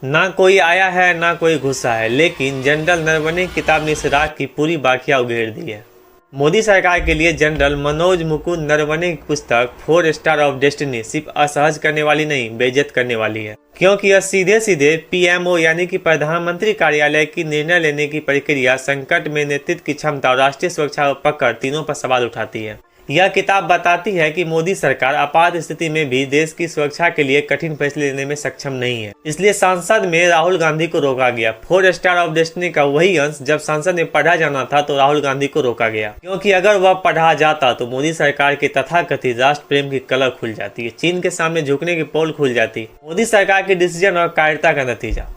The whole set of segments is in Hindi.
ना कोई आया है ना कोई घुसा है, लेकिन जनरल नरवणे की किताब ने इस राग की पूरी बाकियां उगेड़ दी है। मोदी सरकार के लिए जनरल मनोज मुकुंद नरवणे की पुस्तक 4 स्टार ऑफ डेस्टिनी सिर्फ असहज करने वाली नहीं, बेइज्जत करने वाली है, क्योंकि यह सीधे सीधे पीएमओ यानी कि प्रधानमंत्री कार्यालय की निर्णय लेने की प्रक्रिया, संकट में नेतृत्व की क्षमता और राष्ट्रीय सुरक्षा और पकड़ तीनों पर सवाल उठाती है। यह किताब बताती है कि मोदी सरकार आपात स्थिति में भी देश की सुरक्षा के लिए कठिन फैसले लेने में सक्षम नहीं है। इसलिए संसद में राहुल गांधी को रोका गया। 4 स्टार ऑफ डेस्टिनी का वही अंश जब संसद में पढ़ा जाना था तो राहुल गांधी को रोका गया, क्योंकि अगर वह पढ़ा जाता तो मोदी सरकार के तथाकथित राष्ट्र प्रेम की कलर खुल जाती है, चीन के सामने झुकने की पोल खुल जाती। मोदी सरकार के डिसीजन और कायरता का नतीजा,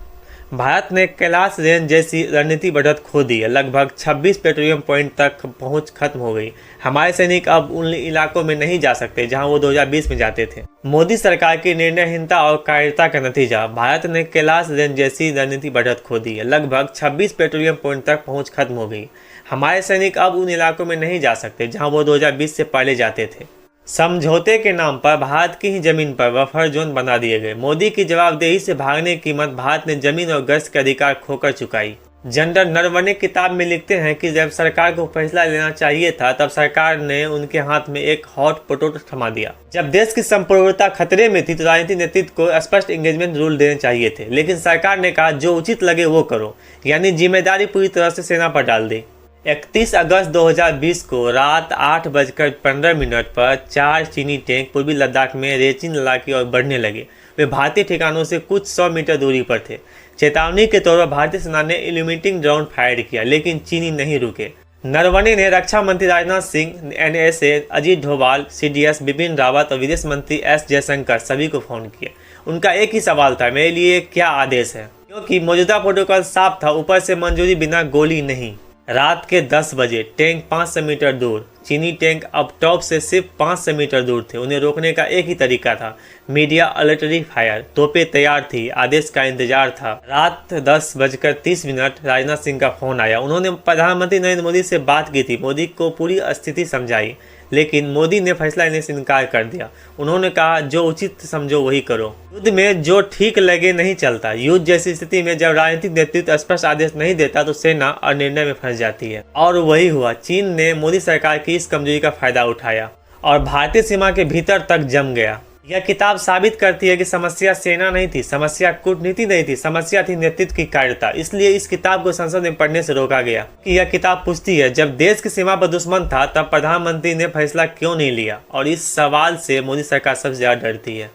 भारत ने कैलाश रेंज जैसी रणनीति बढ़त खो दी है। लगभग 26 पेट्रोलियम पॉइंट तक पहुंच खत्म हो गई। हमारे सैनिक अब उन इलाकों में नहीं जा सकते जहां वो 2020 में जाते थे। मोदी सरकार की निर्णयहीनता और कायरता का नतीजा, भारत ने कैलाश रेंज जैसी रणनीति बढ़त खो दी है। लगभग 26 पेट्रोलियम पॉइंट तक पहुंच खत्म हो गई। हमारे सैनिक अब उन इलाकों में नहीं जा सकते जहाँ वो 2020 से पहले जाते थे। समझौते के नाम पर भारत की ही जमीन पर बफर जोन बना दिए गए। मोदी की जवाबदेही से भागने की कीमत भारत ने जमीन और गश्त के अधिकार खोकर चुकाई। जनरल नरवणे किताब में लिखते हैं कि जब सरकार को फैसला लेना चाहिए था तब सरकार ने उनके हाथ में एक हॉट पोटैटो थमा दिया। जब देश की संप्रभुता खतरे में थी तो राजनीतिक नेतृत्व को स्पष्ट एंगेजमेंट रूल देने चाहिए थे, लेकिन सरकार ने कहा जो उचित लगे वो करो, यानी जिम्मेदारी पूरी तरह से सेना पर डाल दी। 31 अगस्त 2020 को रात 8:15 पर 4 चीनी टैंक पूर्वी लद्दाख में रेचिन लड़ाकी और बढ़ने लगे। वे भारतीय ठिकानों से कुछ 100 मीटर दूरी पर थे। चेतावनी के तौर पर भारतीय सेना ने इल्यूमिनेटिंग राउंड फायर किया, लेकिन चीनी नहीं रुके। नरवणे ने रक्षा मंत्री राजनाथ सिंह, NSA अजीत डोभाल, CDS बिपिन रावत और विदेश मंत्री S जयशंकर सभी को फोन किया। उनका एक ही सवाल था, मेरे लिए क्या आदेश है, क्योंकि मौजूदा प्रोटोकॉल साफ था, ऊपर से मंजूरी बिना गोली नहीं। रात के 10 बजे टैंक 500 मीटर दूर, चीनी टैंक अब टॉप से सिर्फ 500 मीटर दूर थे। उन्हें रोकने का एक ही तरीका था, मीडिया अलर्टरी फायर। तोपें तैयार थी, आदेश का इंतजार था। रात 10:30 राजनाथ सिंह का फोन आया। उन्होंने प्रधानमंत्री नरेंद्र मोदी से बात की थी, मोदी को पूरी स्थिति समझाई, लेकिन मोदी ने फैसला लेने से इनकार कर दिया। उन्होंने कहा जो उचित समझो वही करो। युद्ध में जो ठीक लगे नहीं चलता। युद्ध जैसी स्थिति में जब राजनीतिक नेतृत्व स्पष्ट आदेश नहीं देता तो सेना अनिर्णय में फंस जाती है, और वही हुआ। चीन ने मोदी सरकार की इस कमजोरी का फायदा उठाया और भारतीय सीमा के भीतर तक जम गया। यह किताब साबित करती है कि समस्या सेना नहीं थी, समस्या कूटनीति नहीं थी, समस्या थी नेतृत्व की कायरता। इसलिए इस किताब को संसद में पढ़ने से रोका गया। कि यह किताब पूछती है जब देश की सीमा पर दुश्मन था तब प्रधानमंत्री ने फैसला क्यों नहीं लिया, और इस सवाल से मोदी सरकार सबसे ज्यादा डरती है।